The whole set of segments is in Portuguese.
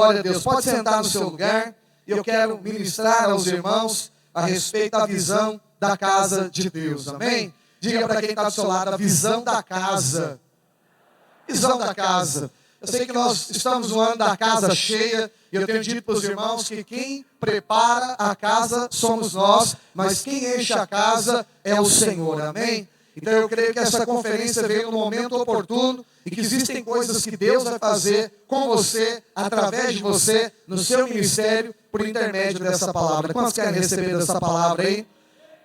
Glória a Deus. Pode sentar no seu lugar. E eu quero ministrar aos irmãos a respeito da visão da casa de Deus. Amém? Diga para quem está do seu lado, a visão da casa. Visão da casa. Eu sei que nós estamos no ano da casa cheia, e eu tenho dito para os irmãos que quem prepara a casa somos nós, mas quem enche a casa é o Senhor, amém? Então eu creio que essa conferência veio no momento oportuno, e que existem coisas que Deus vai fazer com você, através de você, no seu ministério, por intermédio dessa palavra. Quantos querem receber dessa palavra aí?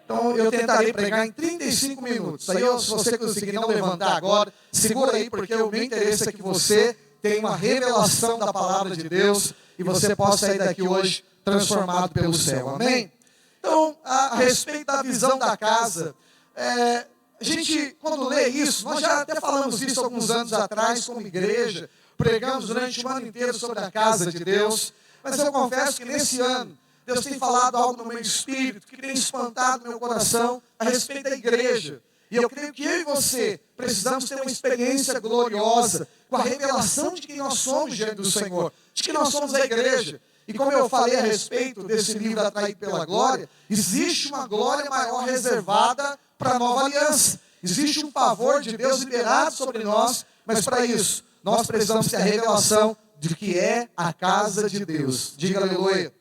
Então eu tentarei pregar em 35 minutos. Aí se você conseguir não levantar agora, segura aí, porque o meu interesse é que você tenha uma revelação da palavra de Deus e você possa sair daqui hoje transformado pelo céu. Amém? Então, a respeito da visão da casa, a gente, quando lê isso, nós já até falamos isso alguns anos atrás como igreja, pregamos durante o ano inteiro sobre a casa de Deus, mas eu confesso que nesse ano, Deus tem falado algo no meu espírito, que tem espantado meu coração a respeito da igreja. E eu creio que eu e você precisamos ter uma experiência gloriosa com a revelação de quem nós somos diante do Senhor, de que nós somos a igreja. E como eu falei a respeito desse livro Atraído pela Glória, existe uma glória maior reservada para a nova aliança. Existe um favor de Deus liberado sobre nós, mas para isso, nós precisamos ter a revelação de que é a casa de Deus. Diga aleluia.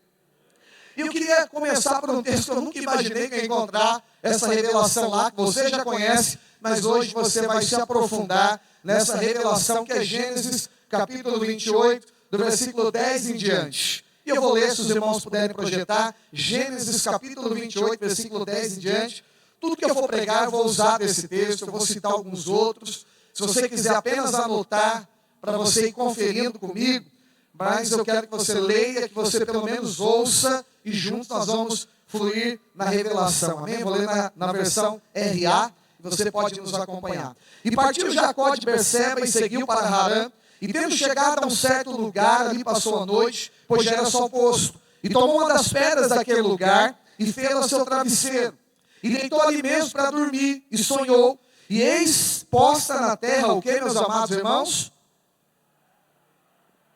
E eu queria começar por um texto que eu nunca imaginei que eu ia encontrar essa revelação lá, que você já conhece, mas hoje você vai se aprofundar nessa revelação que é Gênesis, capítulo 28, do versículo 10 em diante. E eu vou ler, se os irmãos puderem projetar, Gênesis, capítulo 28, versículo 10 em diante. Tudo que eu for pregar, eu vou usar desse texto, eu vou citar alguns outros. Se você quiser apenas anotar, para você ir conferindo comigo, mas eu quero que você leia, que você pelo menos ouça, e juntos nós vamos fluir na revelação. Amém? Vou ler na versão RA, e você pode nos acompanhar. E partiu Jacó de Berseba e seguiu para Harã, e tendo chegado a um certo lugar, ali passou a noite, pois já era sol posto. E tomou uma das pedras daquele lugar, e fê-la seu travesseiro. E deitou ali mesmo para dormir, e sonhou. E eis posta na terra, o que, meus amados irmãos?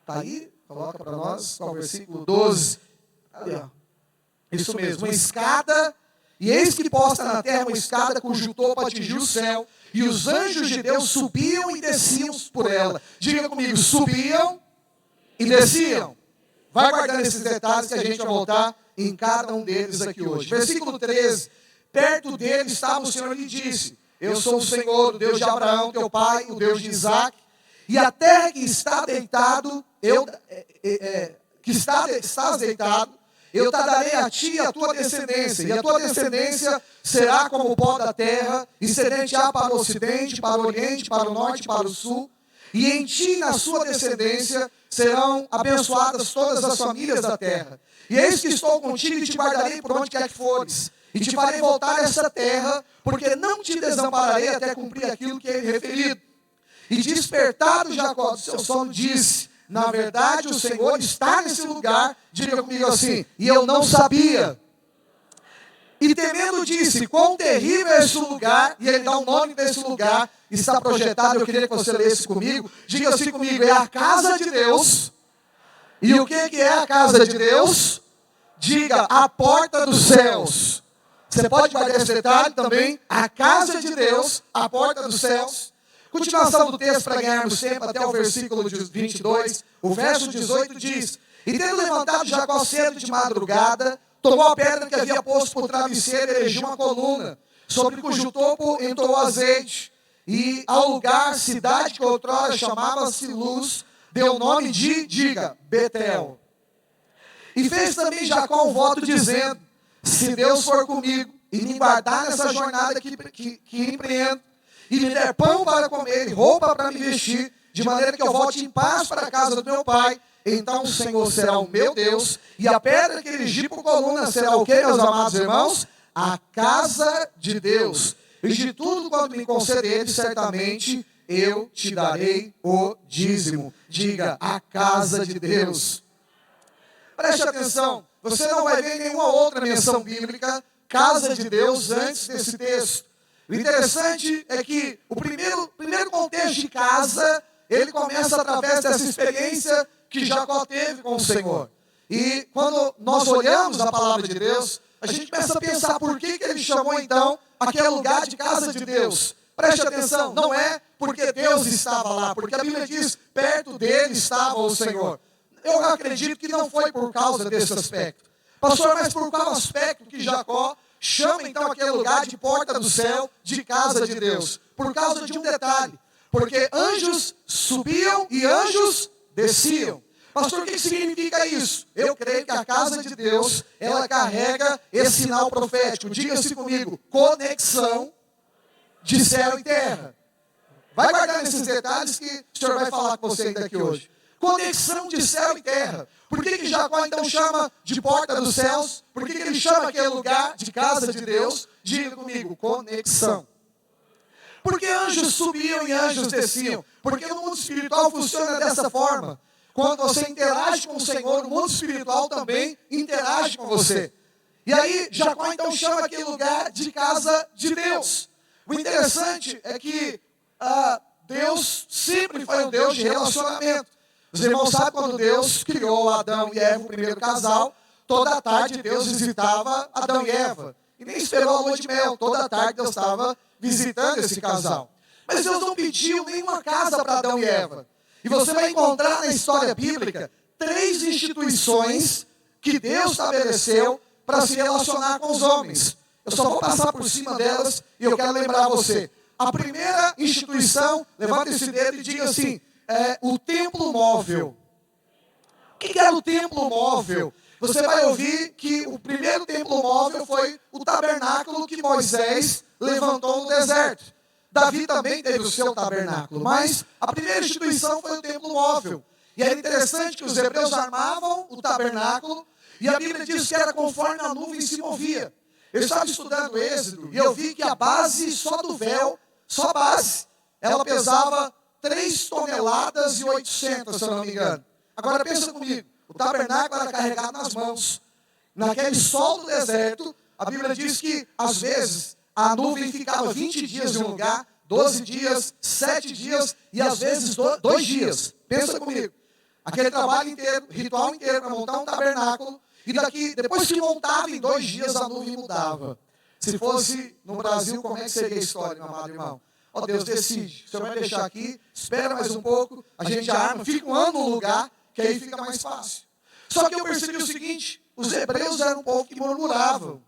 Está aí? Coloca para nós, qual é o versículo 12. Ali, ó. Isso mesmo, uma escada, e eis que posta na terra uma escada cujo topo atingiu o céu, e os anjos de Deus subiam e desciam por ela. Diga comigo, subiam e desciam. Vai guardando esses detalhes que a gente vai voltar em cada um deles aqui hoje. Versículo 13, perto dele estava o Senhor e lhe disse, eu sou o Senhor, o Deus de Abraão, teu pai, o Deus de Isaque, e a terra que está deitado, estás deitado, eu te darei a ti e a tua descendência, e a tua descendência será como o pó da terra, e semente-á para o ocidente, para o oriente, para o norte, para o sul, e em ti e na sua descendência serão abençoadas todas as famílias da terra. E eis que estou contigo e te guardarei por onde quer que fores, e te farei voltar a essa terra, porque não te desampararei até cumprir aquilo que é referido. E despertado Jacó do seu sono, disse, na verdade o Senhor está nesse lugar, diga comigo assim, e eu não sabia. E temendo disse, quão terrível é esse lugar, e ele dá o nome desse lugar, está projetado, eu queria que você lesse comigo, diga assim comigo, é a casa de Deus. E o que é a casa de Deus? Diga, a porta dos céus. Você pode guardar esse detalhe também, a casa de Deus, a porta dos céus. Continuação do texto para ganharmos tempo até o versículo 22, o verso 18 diz, e tendo levantado Jacó cedo de madrugada, tomou a pedra que havia posto por travesseiro e erigiu uma coluna, sobre cujo topo entrou o azeite, e ao lugar, cidade que outrora chamava-se Luz, deu o nome de, diga, Betel. E fez também Jacó um voto dizendo, se Deus for comigo e me guardar nessa jornada que empreendo, e me der pão para comer e roupa para me vestir, de maneira que eu volte em paz para a casa do meu pai, então o Senhor será o meu Deus, e a pedra que erigi por coluna será o que, meus amados irmãos? A casa de Deus. E de tudo quanto me concederes, certamente eu te darei o dízimo. Diga, a casa de Deus. Preste atenção, você não vai ver nenhuma outra menção bíblica, casa de Deus, antes desse texto. O interessante é que o primeiro contexto de casa, ele começa através dessa experiência que Jacó teve com o Senhor. E quando nós olhamos a palavra de Deus, a gente começa a pensar por que ele chamou então aquele lugar de casa de Deus. Preste atenção, não é porque Deus estava lá, porque a Bíblia diz, perto dele estava o Senhor. Eu acredito que não foi por causa desse aspecto. Pastor, mas por qual aspecto que Jacó chama então aquele lugar de porta do céu, de casa de Deus? Por causa de um detalhe, porque anjos subiam e anjos desciam. Pastor, o que significa isso? Eu creio que a casa de Deus, ela carrega esse sinal profético. Diga-se comigo, conexão de céu e terra. Vai guardar esses detalhes que o Senhor vai falar com você ainda aqui hoje. Conexão de céu e terra. Por que Jacó então chama de porta dos céus? Por que ele chama aquele lugar de casa de Deus? Diga comigo, conexão. Porque anjos subiam e anjos desciam? Porque no mundo espiritual funciona dessa forma. Quando você interage com o Senhor, o mundo espiritual também interage com você. E aí, Jacó então chama aquele lugar de casa de Deus. O interessante é que Deus sempre foi um Deus de relacionamento. Os irmãos sabem quando Deus criou Adão e Eva, o primeiro casal, toda tarde Deus visitava Adão e Eva. E nem esperou a lua de mel, toda tarde Deus estava visitando esse casal. Mas Deus não pediu nenhuma casa para Adão e Eva. E você vai encontrar na história bíblica 3 instituições que Deus estabeleceu para se relacionar com os homens. Eu só vou passar por cima delas e eu quero lembrar você. A primeira instituição, levanta esse dedo e diga assim, o templo móvel. O que era o templo móvel? Você vai ouvir que o primeiro templo móvel foi o tabernáculo que Moisés levantou no deserto. Davi também teve o seu tabernáculo, mas a primeira instituição foi o templo móvel. E era interessante que os hebreus armavam o tabernáculo e a Bíblia diz que era conforme a nuvem se movia. Eu estava estudando o Êxodo e eu vi que a base só do véu, só a base, ela pesava 3 toneladas e 800, se eu não me engano. Agora pensa comigo, o tabernáculo era carregado nas mãos. Naquele sol do deserto, a Bíblia diz que às vezes a nuvem ficava 20 dias em um lugar, 12 dias, 7 dias e às vezes 2 dias. Pensa comigo. Aquele trabalho inteiro, ritual inteiro para montar um tabernáculo. E depois que montava em 2 dias, a nuvem mudava. Se fosse no Brasil, como é que seria a história, meu amado irmão? Ó, Deus decide. O Senhor vai deixar aqui, espera mais um pouco, a gente arma, fica um ano no lugar, que aí fica mais fácil. Só que eu percebi o seguinte, os hebreus eram um povo que murmuravam.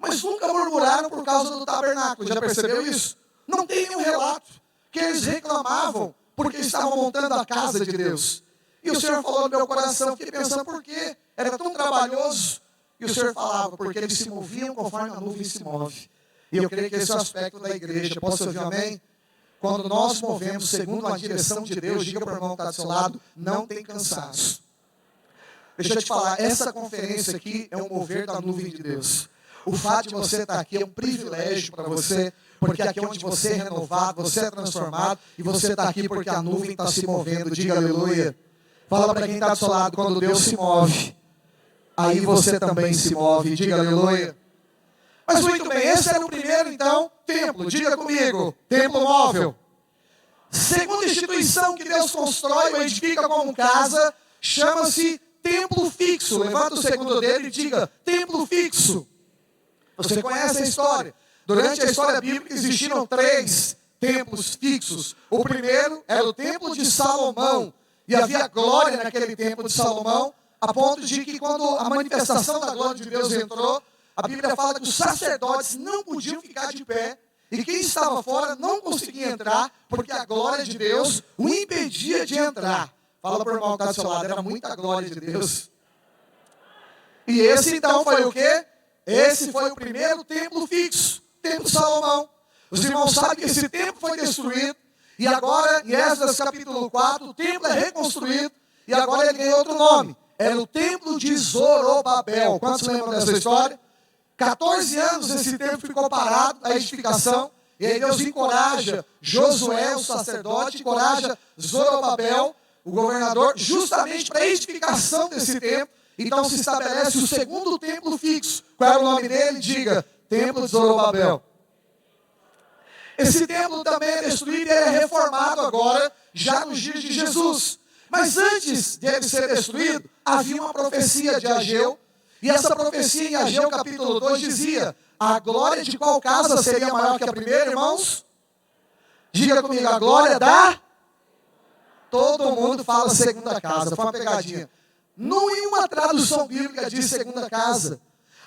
Mas nunca murmuraram por causa do tabernáculo. Já percebeu isso? Não tem nenhum relato que eles reclamavam porque estavam montando a casa de Deus. E o Senhor falou no meu coração, fiquei pensando por quê? Era tão trabalhoso. E o Senhor falava, porque eles se moviam conforme a nuvem se move. E eu creio que esse é o aspecto da igreja. Posso ouvir amém? Quando nós movemos segundo a direção de Deus, diga para o irmão que está do seu lado, não tem cansaço. Deixa eu te falar, essa conferência aqui é um mover da nuvem de Deus. O fato de você estar aqui é um privilégio para você, porque aqui é onde você é renovado, você é transformado, e você está aqui porque a nuvem está se movendo. Diga aleluia. Fala para quem está do seu lado, quando Deus se move, aí você também se move. Diga aleluia. Mas muito bem, esse era o primeiro então, templo. Diga comigo, templo móvel. Segunda instituição que Deus constrói ou edifica como casa, chama-se templo fixo. Levanta o segundo dedo e diga, templo fixo. Você conhece a história. Durante a história bíblica existiram 3 templos fixos. O primeiro era o templo de Salomão. E havia glória naquele templo de Salomão, a ponto de que quando a manifestação da glória de Deus entrou, a Bíblia fala que os sacerdotes não podiam ficar de pé. E quem estava fora não conseguia entrar, porque a glória de Deus o impedia de entrar. Fala para o irmão que está do seu lado, era muita glória de Deus. E esse então foi o quê? Esse foi o primeiro templo fixo, templo de Salomão. Os irmãos sabem que esse templo foi destruído, e agora, em Esdras capítulo 4, o templo é reconstruído, e agora ele ganhou outro nome. Era o templo de Zorobabel. Quantos lembram dessa história? 14 anos esse templo ficou parado, a edificação, e aí Deus encoraja Josué, o sacerdote, encoraja Zorobabel, o governador, justamente para a edificação desse templo. Então se estabelece o segundo templo fixo. Qual era o nome dele? Diga, templo de Zorobabel. Esse templo também é destruído e é reformado agora, já nos dias de Jesus. Mas antes de ele ser destruído, havia uma profecia de Ageu, e essa profecia em Ageu capítulo 2 dizia: a glória de qual casa seria maior que a primeira, irmãos? Diga comigo, a glória da... Todo mundo fala segunda casa, foi uma pegadinha. Nenhuma tradução bíblica diz segunda casa.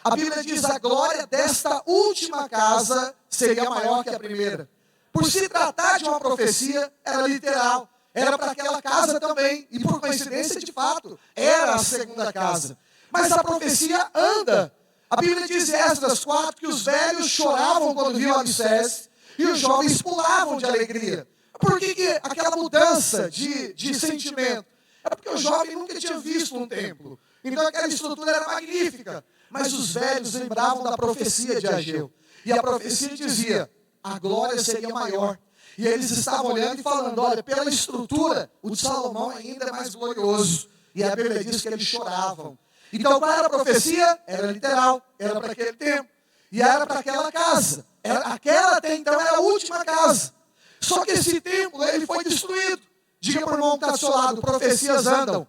A Bíblia diz: a glória desta última casa seria maior que a primeira. Por se tratar de uma profecia, era literal. Era para aquela casa também. E por coincidência, de fato, era a segunda casa. Mas a profecia anda. A Bíblia diz em Esdras 4 que os velhos choravam quando viam alicerce e os jovens pulavam de alegria. Por que aquela mudança de sentimento? É porque o jovem nunca tinha visto um templo. Então aquela estrutura era magnífica. Mas os velhos lembravam da profecia de Ageu. E a profecia dizia: a glória seria maior. E eles estavam olhando e falando: olha, pela estrutura, o de Salomão ainda é mais glorioso. E a Bíblia diz que eles choravam. Então qual era a profecia? Era literal, era para aquele tempo. E era para aquela casa. Aquela até então era a última casa. Só que esse templo, ele foi destruído. Diga para o irmão que está do seu lado: profecias andam.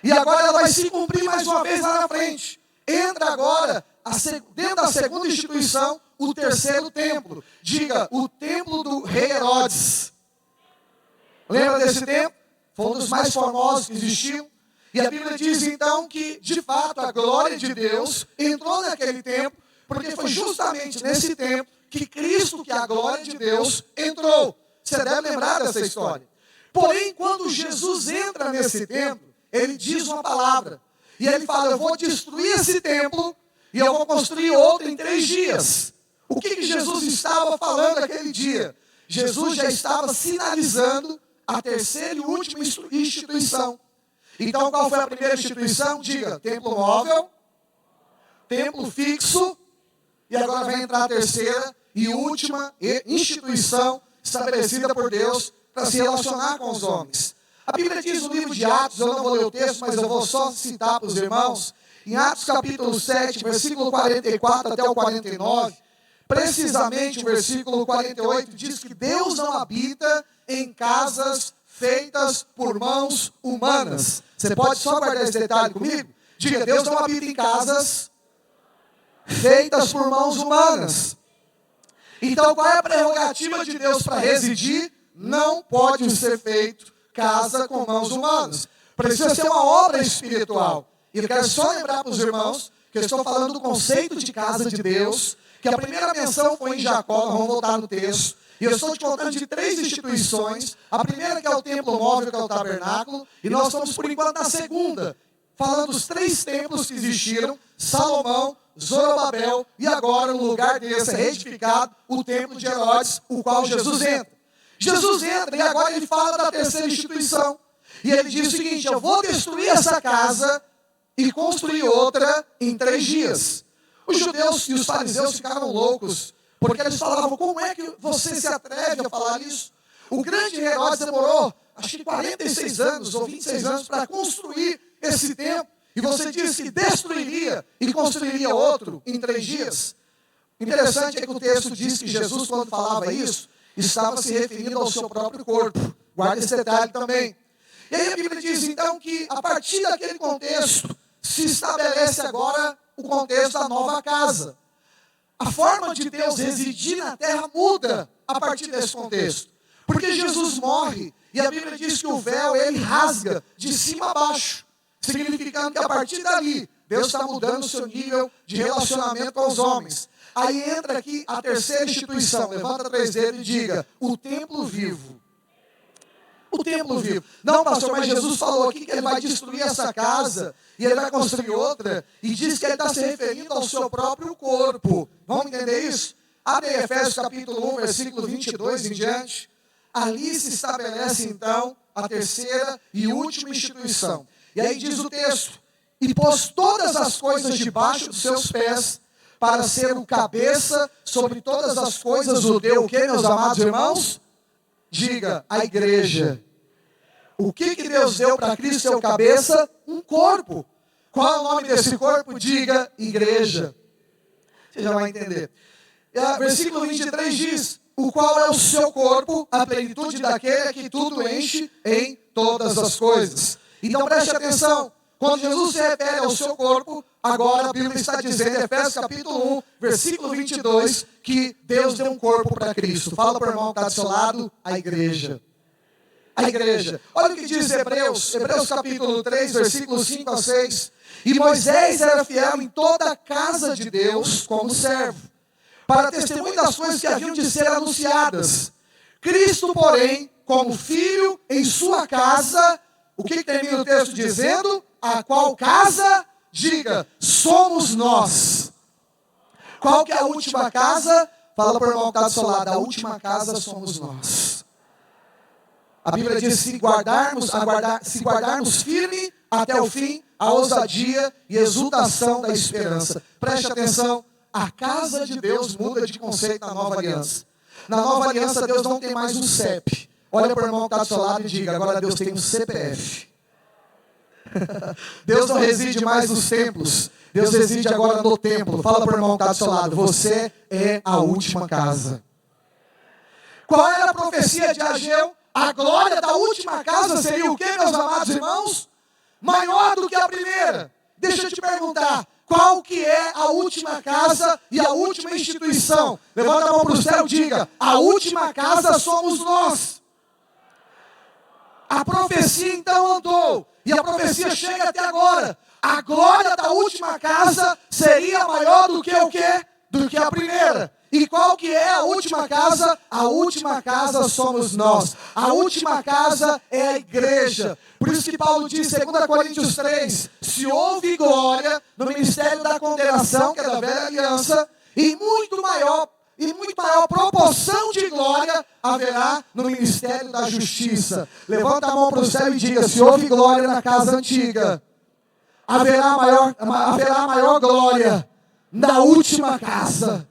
E agora ela vai se cumprir mais uma vez lá na frente. Entra agora, dentro da segunda instituição, o terceiro templo. Diga, o templo do rei Herodes. Lembra desse templo? Foi um dos mais famosos que existiu. E a Bíblia diz então que, de fato, a glória de Deus entrou naquele templo, porque foi justamente nesse templo que Cristo, que é a glória de Deus, entrou. Você deve lembrar dessa história. Porém, quando Jesus entra nesse templo, ele diz uma palavra. E ele fala: eu vou destruir esse templo e eu vou construir outro em 3 dias. O que Jesus estava falando aquele dia? Jesus já estava sinalizando a terceira e última instituição. Então, qual foi a primeira instituição? Diga: templo móvel, templo fixo, e agora vai entrar a terceira e última instituição estabelecida por Deus para se relacionar com os homens. A Bíblia diz no livro de Atos, eu não vou ler o texto, mas eu vou só citar para os irmãos, em Atos capítulo 7, versículo 44 até o 49, precisamente o versículo 48, diz que Deus não habita em casas feitas por mãos humanas. Você pode só guardar esse detalhe comigo? Diga: Deus não habita em casas feitas por mãos humanas. Então, qual é a prerrogativa de Deus para residir? Não pode ser feito casa com mãos humanas. Precisa ser uma obra espiritual. E eu quero só lembrar para os irmãos que eu estou falando do conceito de casa de Deus, que a primeira menção foi em Jacó, nós vamos voltar no texto. E eu estou te contando de 3 instituições. A primeira que é o templo móvel, que é o tabernáculo. E nós estamos por enquanto na segunda, falando dos 3 templos que existiram: Salomão, Zorobabel, e agora no lugar desse é retificado o templo de Herodes, o qual Jesus entra. Jesus entra e agora ele fala da terceira instituição. E ele diz o seguinte: eu vou destruir essa casa e construir outra em 3 dias. Os judeus e os fariseus ficaram loucos, porque eles falavam: como é que você se atreve a falar isso? O grande Herodes demorou, acho que 46 anos ou 26 anos para construir esse templo. E você disse que destruiria e construiria outro em 3 dias. Interessante é que o texto diz que Jesus, quando falava isso, estava se referindo ao seu próprio corpo. Guarda esse detalhe também. E aí a Bíblia diz então que a partir daquele contexto se estabelece agora o contexto da nova casa. A forma de Deus residir na terra muda a partir desse contexto. Porque Jesus morre e a Bíblia diz que o véu ele rasga de cima a baixo, significando que a partir dali Deus está mudando o seu nível de relacionamento com os homens. Aí entra aqui a terceira instituição. Levanta 3 dedos e diga: o templo vivo. O templo vivo. Não, pastor, mas Jesus falou aqui que ele vai destruir essa casa e ele vai construir outra. E diz que ele está se referindo ao seu próprio corpo. Vamos entender isso? Abre aí Efésios capítulo 1, versículo 22 em diante. Ali se estabelece então a terceira e última instituição. E aí diz o texto: e pôs todas as coisas debaixo dos seus pés, para ser o cabeça sobre todas as coisas, o deu o que, meus amados irmãos? Diga: a igreja. O que Deus deu para Cristo ser o cabeça? Um corpo. Qual é o nome desse corpo? Diga: igreja. Você já vai entender. Versículo 23 diz: o qual é o seu corpo, a plenitude daquele que tudo enche em todas as coisas. Então preste atenção, quando Jesus se refere ao seu corpo, agora a Bíblia está dizendo, em Efésios capítulo 1, versículo 22, que Deus deu um corpo para Cristo. Fala para o irmão que está do seu lado, a igreja. A igreja. Olha o que diz Hebreus capítulo 3, versículos 5 a 6. E Moisés era fiel em toda a casa de Deus como servo, para testemunho das coisas que haviam de ser anunciadas. Cristo, porém, como filho em sua casa, o que termina o texto dizendo? A qual casa? Diga, somos nós. Qual que é a última casa? Fala para o irmão que está do seu lado, a última casa somos nós. A Bíblia diz, se guardarmos firme até o fim, a ousadia e exultação da esperança. Preste atenção, a casa de Deus muda de conceito na nova aliança. Na nova aliança, Deus não tem mais um CEP. Olha para o irmão que está do seu lado e diga, agora Deus tem um CPF. Deus não reside mais nos templos. Deus reside agora no templo. Fala para o irmão que está do seu lado, você é a última casa. Qual era a profecia de Ageu? A glória da última casa seria o que, meus amados irmãos? Maior do que a primeira. Deixa eu te perguntar, qual que é a última casa e a última instituição? Levanta a mão para o céu e diga, a última casa somos nós. A profecia então andou, e a profecia chega até agora. A glória da última casa seria maior do que o quê? Do que a primeira. E qual que é a última casa? A última casa somos nós. A última casa é a igreja. Por isso que Paulo diz, 2 Coríntios 3, se houve glória no ministério da condenação, que é da velha aliança, e muito maior proporção de glória haverá no ministério da justiça. Levanta a mão para o céu e diga, se houve glória na casa antiga, haverá maior glória na última casa.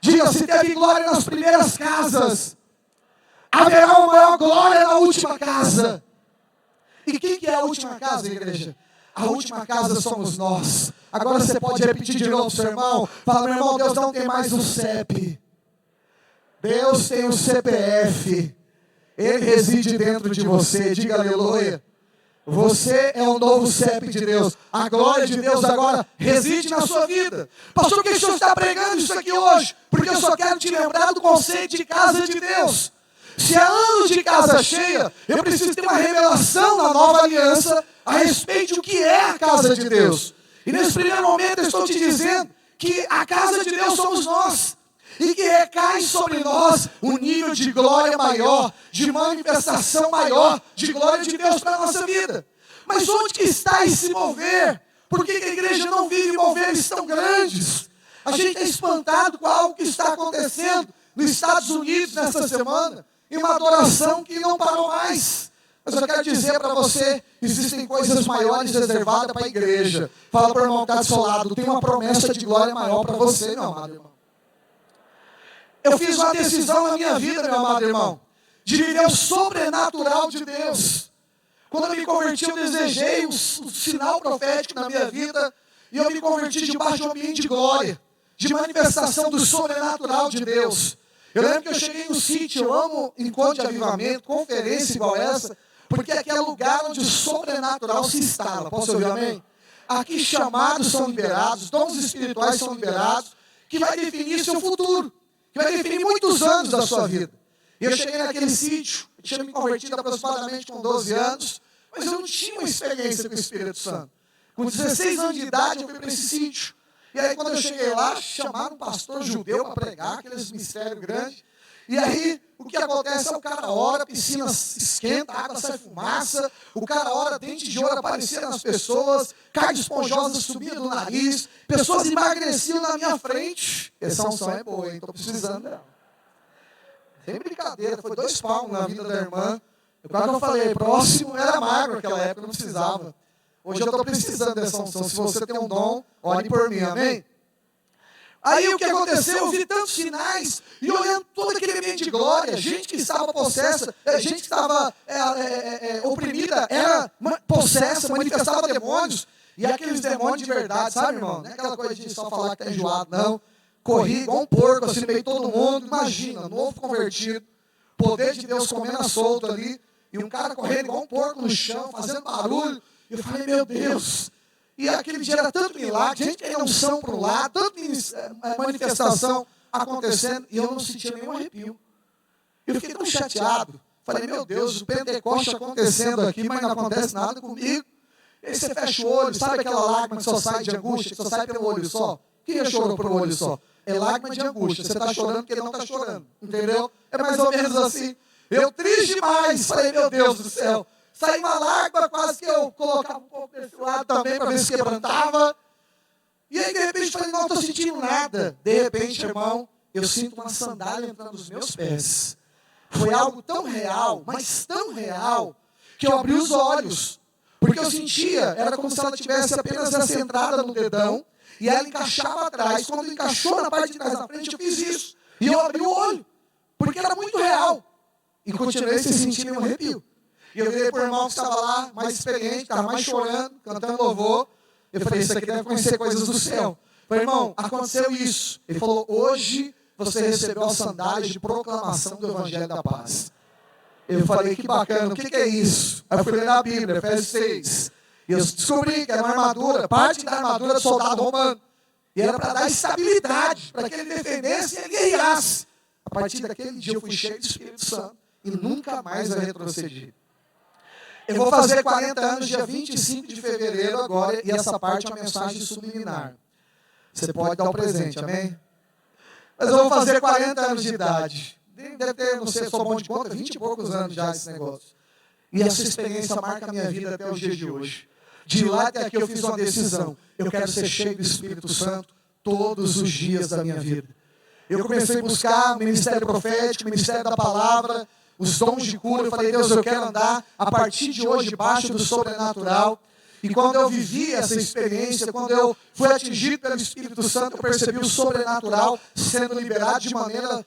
Diga, se teve glória nas primeiras casas, haverá uma maior glória na última casa. E quem que é a última casa, igreja? A última casa somos nós. Agora você pode repetir de novo, seu irmão. Fala, meu irmão, Deus não tem mais um CEP. Deus tem um CPF. Ele reside dentro de você. Diga aleluia. Você é o novo CEP de Deus. A glória de Deus agora reside na sua vida. Pastor, por que o senhor está pregando isso aqui hoje? Porque eu só quero te lembrar do conceito de casa de Deus. Se há anos de casa cheia, eu preciso ter uma revelação na nova aliança a respeito do que é a casa de Deus. E nesse primeiro momento eu estou te dizendo que a casa de Deus somos nós. E que recai sobre nós um nível de glória maior, de manifestação maior, de glória de Deus para a nossa vida. Mas onde que está esse mover? Por que a igreja não vive moveres tão grandes? A gente é espantado com algo que está acontecendo nos Estados Unidos nessa semana, e uma adoração que não parou mais. Mas eu quero dizer para você, existem coisas maiores reservadas para a igreja. Fala para o irmão que está do seu lado, tem uma promessa de glória maior para você, meu amado irmão. Eu fiz uma decisão na minha vida, meu amado irmão, de viver o sobrenatural de Deus. Quando eu me converti, eu desejei um sinal profético na minha vida, e eu me converti debaixo de um ambiente de glória, de manifestação do sobrenatural de Deus. Eu lembro que eu cheguei no sítio, eu amo encontro de avivamento, conferência igual essa, porque aqui é lugar onde o sobrenatural se instala. Posso ouvir amém? Aqui chamados são liberados, dons espirituais são liberados, que vai definir seu futuro, que vai definir muitos anos da sua vida. E eu cheguei naquele sítio, eu tinha me convertido aproximadamente com 12 anos, mas eu não tinha uma experiência com o Espírito Santo. Com 16 anos de idade eu fui para esse sítio. E aí quando eu cheguei lá, chamaram um pastor judeu para pregar, aqueles mistérios grandes. E aí, o que acontece é o cara ora, a piscina esquenta, a água sai fumaça, o cara ora, dente de ouro aparecia nas pessoas, carne esponjosa subia do nariz, pessoas emagreciam na minha frente. Essa unção é boa, hein? Estou precisando dela. Sem brincadeira, foi 2 palmos na vida da irmã. Quando eu falei, próximo era magro naquela época, não precisava. Hoje eu estou precisando dessa unção. Se você tem um dom, ore por mim, amém? Aí o que aconteceu? Eu vi tantos sinais, e olhando todo aquele ambiente de glória, gente que estava possessa, gente que estava oprimida, era possessa, manifestava demônios, e aqueles demônios de verdade, sabe, irmão? Não é aquela coisa de só falar que está enjoado, não. corri igual um porco, assim, no meio de todo mundo. Imagina, novo convertido, poder de Deus comendo a solto ali, e um cara correndo igual um porco no chão, fazendo barulho. Eu falei, meu Deus. E aquele dia era tanto milagre, gente querendo unção para um lado, tanta manifestação acontecendo, e eu não sentia nenhum arrepio. Eu fiquei tão chateado. Falei, meu Deus, o Pentecoste acontecendo aqui, mas não acontece nada comigo. E aí você fecha o olho, sabe aquela lágrima que só sai de angústia, que só sai pelo olho só? Quem já chorou pelo olho só? É lágrima de angústia. Você está chorando porque ele não está chorando. Entendeu? É mais ou menos assim. Eu triste demais. Falei, meu Deus do céu. Saiu uma lágrima, quase que eu colocava um pouco desse lado também para ver se quebrantava. E aí, de repente, falei, não estou sentindo nada. De repente, irmão, eu sinto uma sandália entrando nos meus pés. Foi algo tão real, mas tão real, que eu abri os olhos. Porque eu sentia, era como se ela tivesse apenas essa entrada no dedão, e ela encaixava atrás. Quando encaixou na parte de trás da frente, eu fiz isso. E eu abri o olho, porque era muito real. E continuei sem sentir nenhum arrepio. E eu virei para o irmão que estava lá, mais experiente, estava mais chorando, cantando louvor. Eu falei, isso aqui deve conhecer coisas do céu. Eu falei, irmão, aconteceu isso. Ele falou, hoje você recebeu a sandália de proclamação do Evangelho da Paz. Eu falei, que bacana, o que é isso? Aí eu fui ler na Bíblia, Efésios 6. E eu descobri que era uma armadura, parte da armadura do soldado romano. E era para dar estabilidade, para que ele defendesse e ele guerreasse. A partir daquele dia eu fui cheio do Espírito Santo e nunca mais eu retrocedi. Eu vou fazer 40 anos, dia 25 de fevereiro agora, e essa parte é uma mensagem subliminar. Você pode dar o presente, amém? Mas eu vou fazer 40 anos de idade. Deve ter, não sei, sou bom de conta, 20 e poucos anos já esse negócio. E essa experiência marca a minha vida até os dias de hoje. De lá até aqui eu fiz uma decisão. Eu quero ser cheio do Espírito Santo todos os dias da minha vida. Eu comecei a buscar o ministério profético, o ministério da palavra, os dons de cura. Eu falei, Deus, eu quero andar a partir de hoje debaixo do sobrenatural. E quando eu vivi essa experiência, quando eu fui atingido pelo Espírito Santo, eu percebi o sobrenatural sendo liberado de maneira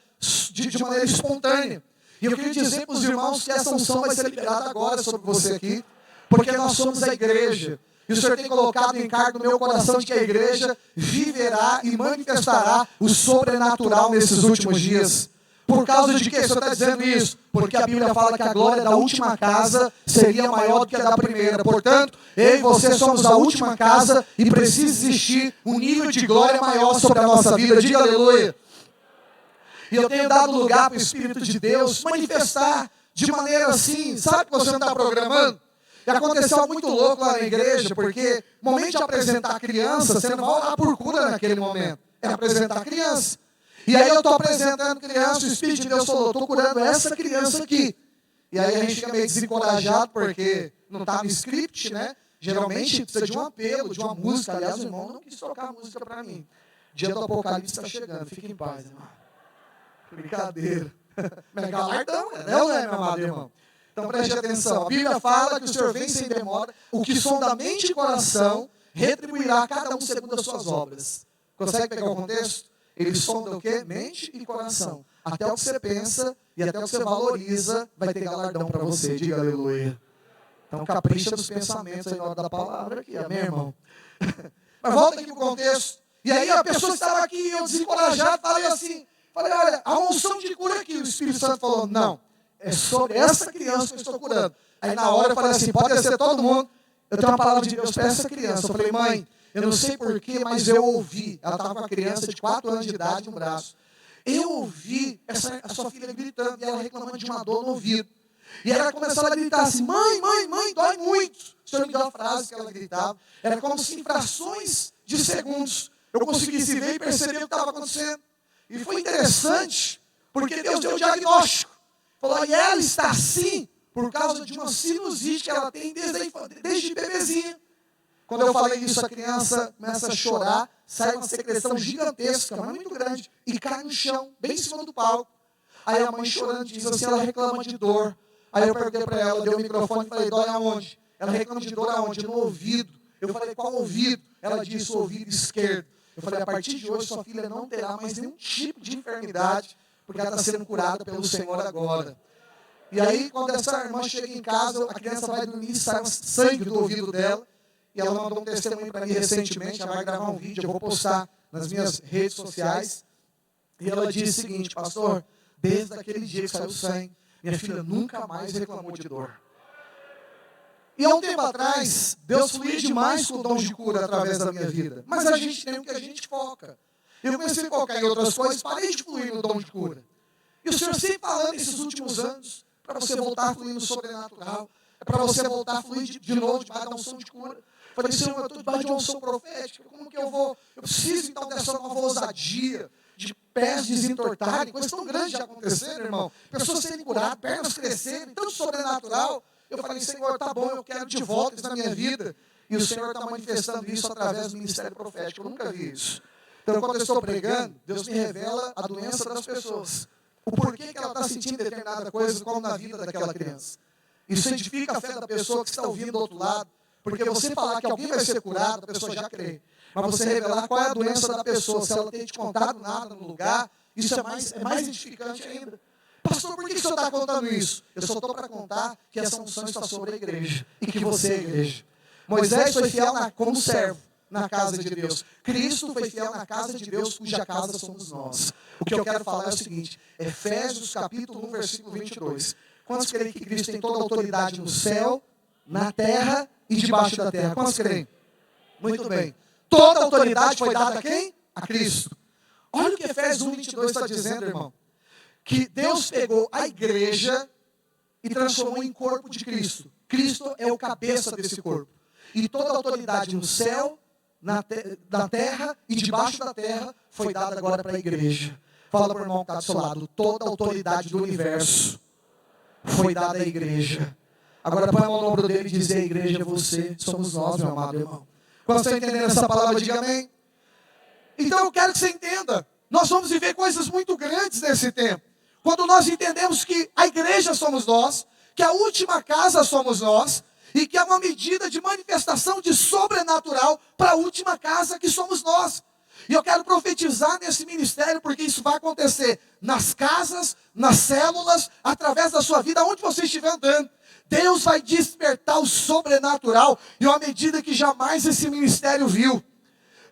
espontânea. E eu queria dizer para os irmãos que essa unção vai ser liberada agora sobre você aqui, porque nós somos a igreja. E o Senhor tem colocado em encargo no meu coração de que a igreja viverá e manifestará o sobrenatural nesses últimos dias. Por causa de que o Senhor está dizendo isso? Porque a Bíblia fala que a glória da última casa seria maior do que a da primeira. Portanto, eu e você somos a última casa e precisa existir um nível de glória maior sobre a nossa vida. Diga aleluia. E eu tenho dado lugar para o Espírito de Deus manifestar de maneira assim, sabe que você não está programando? E aconteceu algo muito louco lá na igreja, porque no momento de apresentar a criança, você não vai orar por cura naquele momento. É apresentar a criança. E aí eu estou apresentando a criança, o Espírito de Deus falou, estou curando essa criança aqui. E aí a gente fica meio desencorajado, porque não está no script, né? Geralmente precisa de um apelo, de uma música. Aliás, o irmão não quis tocar a música para mim. Dia do Apocalipse está chegando, fique em paz, irmão. Brincadeira. Mas galardão, não é, meu amado irmão? Então preste atenção. A Bíblia fala que o Senhor vem sem demora, o que sonda mente e coração, retribuirá a cada um segundo as suas obras. Consegue pegar o contexto? Ele sonda o quê? Mente e coração. Até o que você pensa e até o que você valoriza vai ter galardão para você. Diga aleluia. Então capricha nos pensamentos aí na hora da palavra aqui. Amém, irmão? Mas volta aqui para o contexto. E aí a pessoa estava aqui, eu desencorajado, falei assim, olha, a unção de cura aqui. O Espírito Santo falou, não, é sobre essa criança que eu estou curando. Aí na hora eu falei assim, pode ser todo mundo. Eu tenho uma palavra de Deus para essa criança. Eu falei, mãe, eu não sei porquê, mas eu ouvi. Ela estava com uma criança de 4 anos de idade no braço. Eu ouvi a sua filha gritando e ela reclamando de uma dor no ouvido. E ela começou a gritar assim, mãe, dói muito. O Senhor me deu a frase que ela gritava. Era como se em frações de segundos eu conseguisse ver e perceber o que estava acontecendo. E foi interessante, porque Deus deu o diagnóstico. Falou, e ela está assim por causa de uma sinusite que ela tem desde bebezinha. Quando eu falei isso, a criança começa a chorar, sai uma secreção gigantesca, mas muito grande, e cai no chão, bem em cima do palco. Aí a mãe chorando diz assim, ela reclama de dor. Aí eu perguntei para ela, dei o microfone e falei, dói aonde? Ela reclama de dor aonde? No ouvido. Eu falei, qual ouvido? Ela disse, o ouvido esquerdo. Eu falei, a partir de hoje sua filha não terá mais nenhum tipo de enfermidade, porque ela está sendo curada pelo Senhor agora. E aí, quando essa irmã chega em casa, a criança vai dormir e sai sangue do ouvido dela. E ela mandou um testemunho para mim recentemente, ela vai gravar um vídeo, eu vou postar nas minhas redes sociais. E ela disse o seguinte: pastor, desde aquele dia que saiu sangue, minha filha nunca mais reclamou de dor. E há um tempo atrás, Deus fluiu demais com o dom de cura através da minha vida. Mas a gente tem o que a gente foca. Eu comecei a focar em outras coisas, parei de fluir no dom de cura. E o Senhor sempre falando nesses últimos anos, para você voltar a fluir no sobrenatural, é para você voltar a fluir de novo, debaixo da unção de cura. Falei, Senhor, eu estou debaixo de uma unção profética, como que eu vou? Eu preciso então dessa nova ousadia, de pés desentortarem, coisas tão grandes de acontecer, irmão. Pessoas serem curadas, pernas crescerem, tanto sobrenatural. Eu falei, Senhor, tá bom, eu quero de volta isso na minha vida. E o Senhor está manifestando isso através do ministério profético. Eu nunca vi isso. Então, quando eu estou pregando, Deus me revela a doença das pessoas. O porquê que ela está sentindo determinada coisa, como na vida daquela criança. Isso edifica a fé da pessoa que está ouvindo do outro lado. Porque você falar que alguém vai ser curado, a pessoa já crê. Mas você revelar qual é a doença da pessoa, se ela tem te contado nada no lugar, isso é mais edificante ainda. Pastor, por que o senhor está contando isso? Eu só estou para contar que essa unção está sobre a igreja. E que você é a igreja. Moisés foi fiel como servo na casa de Deus. Cristo foi fiel na casa de Deus, cuja casa somos nós. O que eu quero falar é o seguinte: Efésios capítulo 1, versículo 22. Quantos creem que Cristo tem toda a autoridade no céu, na terra e debaixo da terra? Quantos creem? Muito bem. Toda a autoridade foi dada a quem? A Cristo. Olha o que Efésios 1, 22 está dizendo, irmão. Que Deus pegou a igreja e transformou em corpo de Cristo. Cristo é o cabeça desse corpo. E toda a autoridade no céu, na terra e debaixo da terra foi dada agora para a igreja. Fala para o irmão que está do seu lado: toda a autoridade do universo foi dada à igreja. Agora põe a mão no ombro dele e diz: a igreja é você, somos nós, meu amado irmão. Quando você está entendendo essa palavra, diga amém. Então eu quero que você entenda, nós vamos viver coisas muito grandes nesse tempo. Quando nós entendemos que a igreja somos nós, que a última casa somos nós, e que é uma medida de manifestação de sobrenatural para a última casa que somos nós. E eu quero profetizar nesse ministério, porque isso vai acontecer nas casas, nas células, através da sua vida, onde você estiver andando. Deus vai despertar o sobrenatural em uma medida que jamais esse ministério viu.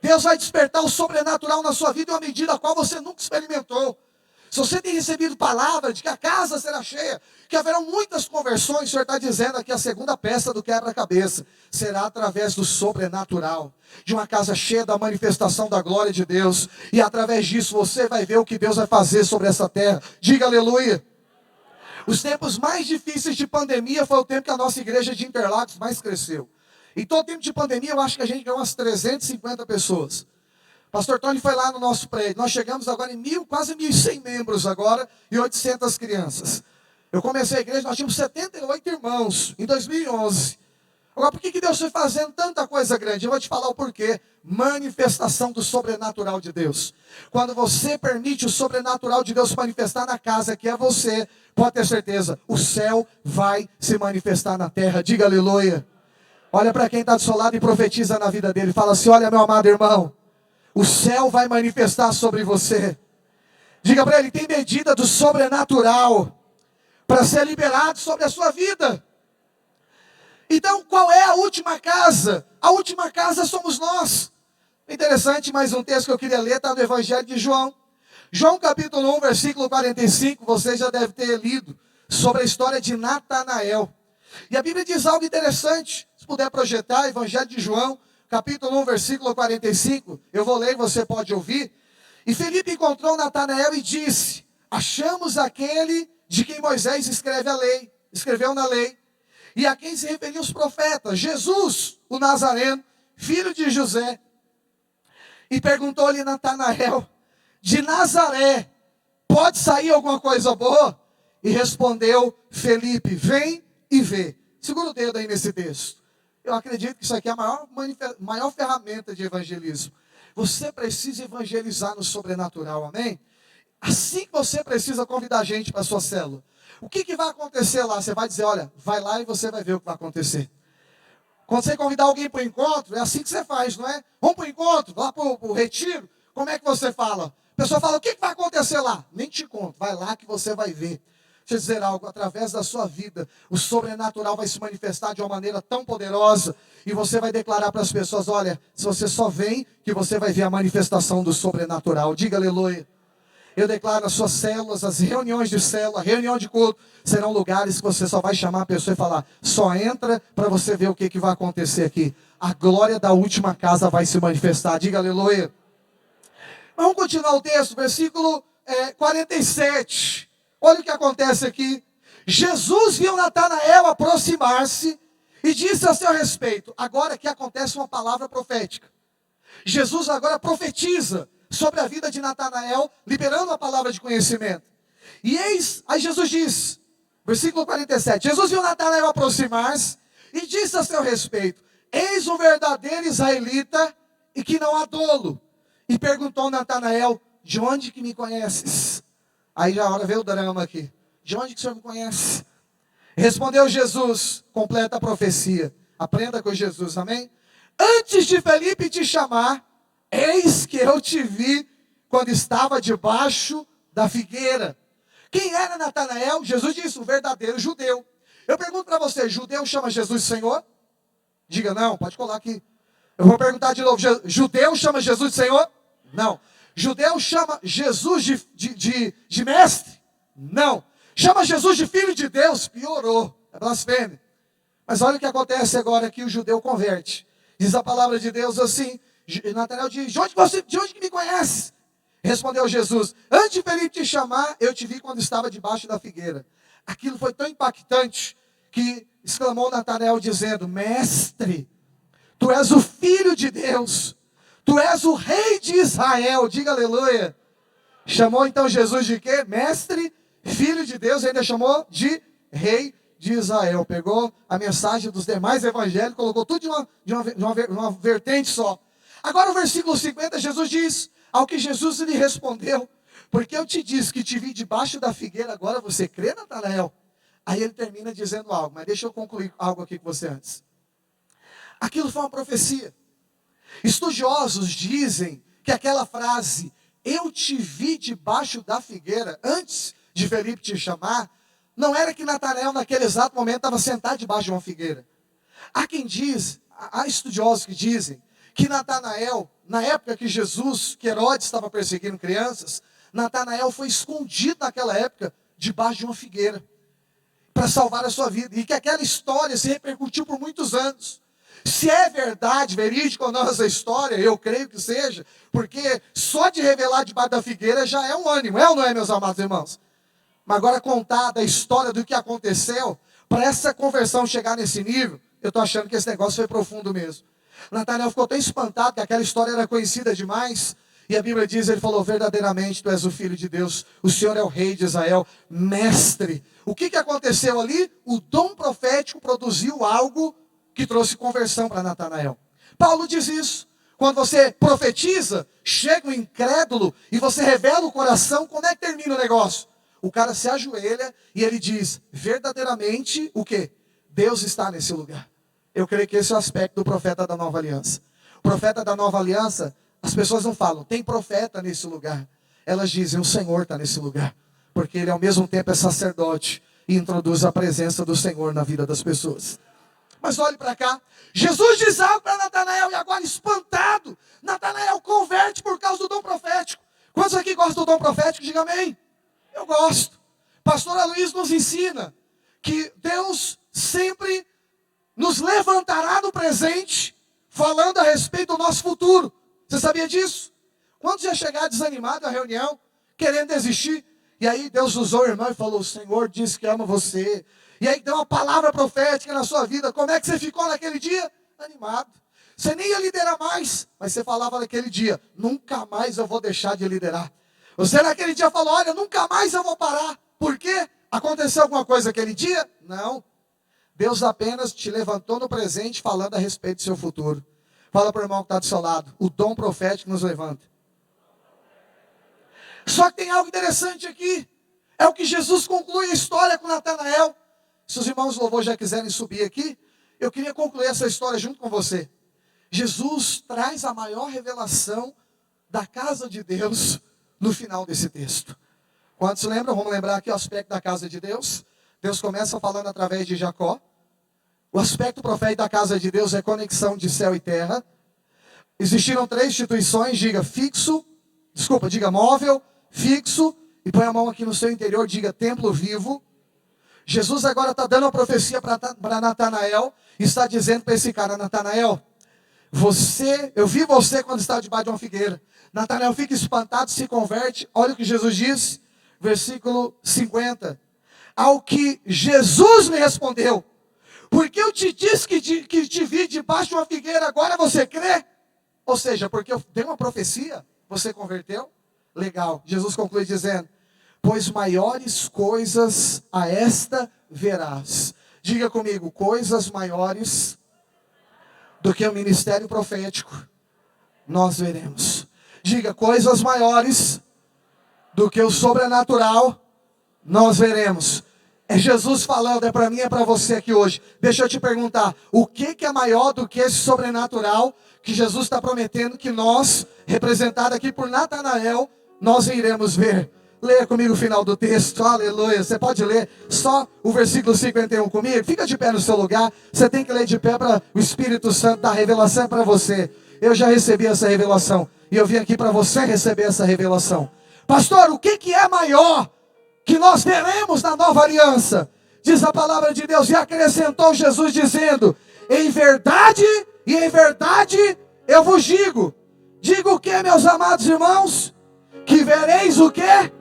Deus vai despertar o sobrenatural na sua vida em uma medida a qual você nunca experimentou. Se você tem recebido palavra de que a casa será cheia, que haverão muitas conversões, o Senhor está dizendo aqui, a segunda peça do quebra-cabeça será através do sobrenatural, de uma casa cheia da manifestação da glória de Deus, e através disso você vai ver o que Deus vai fazer sobre essa terra. Diga aleluia. Os tempos mais difíceis de pandemia foi o tempo que a nossa igreja de Interlagos mais cresceu. Em todo tempo de pandemia, eu acho que a gente ganhou umas 350 pessoas. Pastor Tony foi lá no nosso prédio. Nós chegamos agora em quase 1.100 membros agora e 800 crianças. Eu comecei a igreja, nós tínhamos 78 irmãos em 2011. Agora, por que Deus foi fazendo tanta coisa grande? Eu vou te falar o porquê. Manifestação do sobrenatural de Deus. Quando você permite o sobrenatural de Deus se manifestar na casa que é você, pode ter certeza, o céu vai se manifestar na terra. Diga aleluia. Olha para quem está do seu lado e profetiza na vida dele. Fala assim: olha, meu amado irmão, o céu vai manifestar sobre você. Diga para ele: tem medida do sobrenatural para ser liberado sobre a sua vida. Então, qual é a última casa? A última casa somos nós. Interessante, mais um texto que eu queria ler, está no Evangelho de João. João capítulo 1, versículo 45, você já deve ter lido sobre a história de Natanael. E a Bíblia diz algo interessante, se puder projetar, Evangelho de João, capítulo 1, versículo 45, eu vou ler e você pode ouvir. E Felipe encontrou Natanael e disse: achamos aquele de quem Moisés escreveu na lei, e a quem se referiam os profetas, Jesus, o Nazareno, filho de José. E perguntou-lhe Natanael: de Nazaré pode sair alguma coisa boa? E respondeu Felipe: vem e vê. Segura o dedo aí nesse texto. Eu acredito que isso aqui é a maior ferramenta de evangelismo. Você precisa evangelizar no sobrenatural, amém? Assim que você precisa convidar a gente para a sua célula. O que vai acontecer lá? Você vai dizer: olha, vai lá e você vai ver o que vai acontecer. Quando você convidar alguém para o encontro, é assim que você faz, não é? Vamos para o encontro, lá para o retiro. Como é que você fala? A pessoa fala: o que vai acontecer lá? Nem te conto, vai lá que você vai ver. Deixa eu dizer algo, através da sua vida, o sobrenatural vai se manifestar de uma maneira tão poderosa, e você vai declarar para as pessoas: olha, se você só vem, que você vai ver a manifestação do sobrenatural. Diga aleluia. Eu declaro as suas células, as reuniões de célula, a reunião de culto, serão lugares que você só vai chamar a pessoa e falar, só entra para você ver o que vai acontecer aqui. A glória da última casa vai se manifestar. Diga aleluia. Vamos continuar o texto, versículo 47. Olha o que acontece aqui. Jesus viu Natanael aproximar-se e disse a seu respeito. Agora que acontece uma palavra profética. Jesus agora profetiza sobre a vida de Natanael, liberando a palavra de conhecimento. E eis, aí Jesus diz, versículo 47, Jesus viu Natanael aproximar-se e disse a seu respeito, eis um verdadeiro israelita e que não há dolo. E perguntou Natanael, de onde que me conheces? Aí já hora veio o drama aqui. De onde que o senhor me conhece? Respondeu Jesus, completa a profecia. Aprenda com Jesus, amém? Antes de Felipe te chamar, eis que eu te vi quando estava debaixo da figueira. Quem era Natanael? Jesus disse, o verdadeiro judeu. Eu pergunto para você, judeu chama Jesus Senhor? Diga não, pode colar aqui. Eu vou perguntar de novo, judeu chama Jesus de Senhor? Não. Judeu chama Jesus de mestre? Não. Chama Jesus de filho de Deus? Piorou, é blasfêmia. Mas olha o que acontece agora que o judeu converte. Diz a palavra de Deus assim, Natanael diz, de onde que me conhece? Respondeu Jesus, antes de Felipe te chamar, eu te vi quando estava debaixo da figueira. Aquilo foi tão impactante, que exclamou Natanael dizendo, mestre, tu és o filho de Deus, tu és o rei de Israel, diga aleluia. Chamou então Jesus de quê? Mestre, filho de Deus, ainda chamou de rei de Israel. Pegou a mensagem dos demais evangelhos, colocou tudo de uma vertente só. Agora o versículo 50, Jesus diz, ao que Jesus lhe respondeu, porque eu te disse que te vi debaixo da figueira, agora você crê, Natanael? Aí ele termina dizendo algo, mas deixa eu concluir algo aqui com você antes. Aquilo foi uma profecia. Estudiosos dizem que aquela frase, eu te vi debaixo da figueira, antes de Felipe te chamar, não era que Natanael naquele exato momento estava sentado debaixo de uma figueira. Há quem diz, há estudiosos que dizem, que Natanael, na época que que Herodes estava perseguindo crianças, Natanael foi escondido naquela época, debaixo de uma figueira, para salvar a sua vida, e que aquela história se repercutiu por muitos anos. Se é verdade, verídico ou não essa história, eu creio que seja, porque só de revelar debaixo da figueira já é um ânimo, é ou não é, meus amados irmãos? Mas agora contar da história do que aconteceu, para essa conversão chegar nesse nível, eu estou achando que esse negócio foi profundo mesmo. Natanael ficou tão espantado que aquela história era conhecida demais, e a Bíblia diz, ele falou, verdadeiramente tu és o filho de Deus, o Senhor é o rei de Israel, mestre. O que aconteceu ali? O dom profético produziu algo que trouxe conversão para Natanael. Paulo diz isso. Quando você profetiza, chega um incrédulo e você revela o coração, como é que termina o negócio? O cara se ajoelha e ele diz, verdadeiramente, o quê? Deus está nesse lugar. Eu creio que esse é o aspecto do profeta da nova aliança. O profeta da nova aliança, as pessoas não falam, tem profeta nesse lugar. Elas dizem, o Senhor está nesse lugar. Porque ele ao mesmo tempo é sacerdote e introduz a presença do Senhor na vida das pessoas. Mas olhe para cá, Jesus diz algo para Natanael e agora espantado, Natanael converte por causa do dom profético. Quantos aqui gostam do dom profético? Diga amém. Eu gosto. Pastor Aloysio nos ensina que Deus sempre nos levantará no presente, falando a respeito do nosso futuro. Você sabia disso? Quantos já chegaram desanimados à reunião, querendo desistir? E aí Deus usou o irmão e falou, o Senhor disse que ama você. E aí deu uma palavra profética na sua vida. Como é que você ficou naquele dia? Animado. Você nem ia liderar mais, mas você falava naquele dia, nunca mais eu vou deixar de liderar. Você naquele dia falou, olha, nunca mais eu vou parar. Por quê? Aconteceu alguma coisa aquele dia? Não. Deus apenas te levantou no presente falando a respeito do seu futuro. Fala para o irmão que está do seu lado, o dom profético nos levanta. Só que tem algo interessante aqui. É o que Jesus conclui a história com Natanael. Se os irmãos do louvor já quiserem subir aqui, eu queria concluir essa história junto com você. Jesus traz a maior revelação da casa de Deus no final desse texto. Quantos lembram? Vamos lembrar aqui o aspecto da casa de Deus. Deus começa falando através de Jacó. O aspecto profético da casa de Deus é conexão de céu e terra. Existiram 3 instituições, diga móvel, fixo, e põe a mão aqui no seu interior, diga templo vivo. Jesus agora está dando uma profecia para Natanael, e está dizendo para esse cara: Natanael, eu vi você quando estava debaixo de uma figueira. Natanael fica espantado, se converte. Olha o que Jesus diz, versículo 50. Ao que Jesus lhe respondeu: porque eu te disse que te vi debaixo de uma figueira, agora você crê? Ou seja, porque eu dei uma profecia, você converteu? Legal. Jesus conclui dizendo: pois maiores coisas a esta verás. Diga comigo: coisas maiores do que o ministério profético nós veremos. Diga: coisas maiores do que o sobrenatural nós veremos. É Jesus falando, é para mim, é para você aqui hoje. Deixa eu te perguntar: o que é maior do que esse sobrenatural que Jesus está prometendo que nós, representado aqui por Natanael, nós iremos ver? Leia comigo o final do texto, aleluia. Você pode ler só o versículo 51 comigo? Fica de pé no seu lugar. Você tem que ler de pé para o Espírito Santo dar revelação para você. Eu já recebi essa revelação, e eu vim aqui para você receber essa revelação. Pastor, o que é maior que nós veremos na nova aliança? Diz a palavra de Deus: e acrescentou Jesus dizendo: em verdade eu vos digo. Digo o que, meus amados irmãos? Que vereis o que?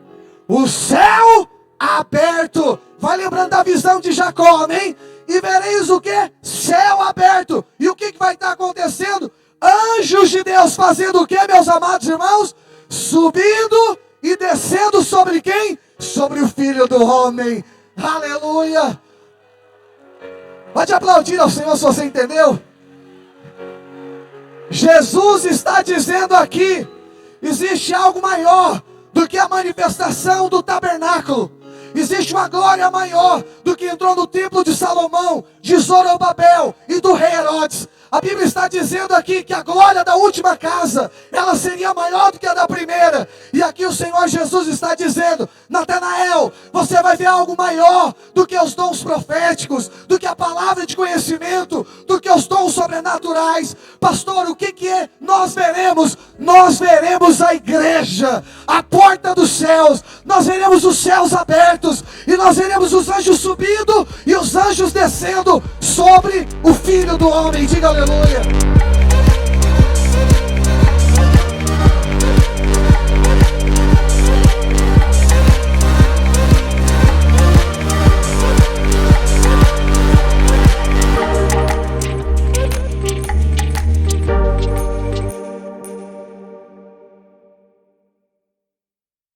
O céu aberto. Vai lembrando da visão de Jacó, amém? E vereis o que? Céu aberto. E o que vai estar acontecendo? Anjos de Deus fazendo o que, meus amados irmãos? Subindo e descendo sobre quem? Sobre o Filho do Homem. Aleluia. Pode aplaudir ao Senhor se você entendeu. Jesus está dizendo aqui: existe algo maior do que a manifestação do tabernáculo. Existe uma glória maior do que entrou no templo de Salomão, de Zorobabel e do rei Herodes. A Bíblia está dizendo aqui que a glória da última casa, ela seria maior do que a da primeira. E aqui o Senhor Jesus está dizendo: Natanael, você vai ver algo maior do que os dons proféticos, do que a palavra de conhecimento, do que os dons sobrenaturais. Pastor, o que é? Nós veremos a igreja, a porta dos céus. Nós veremos os céus abertos, e nós veremos os anjos subindo e os anjos descendo sobre o Filho do Homem. Diga aleluia.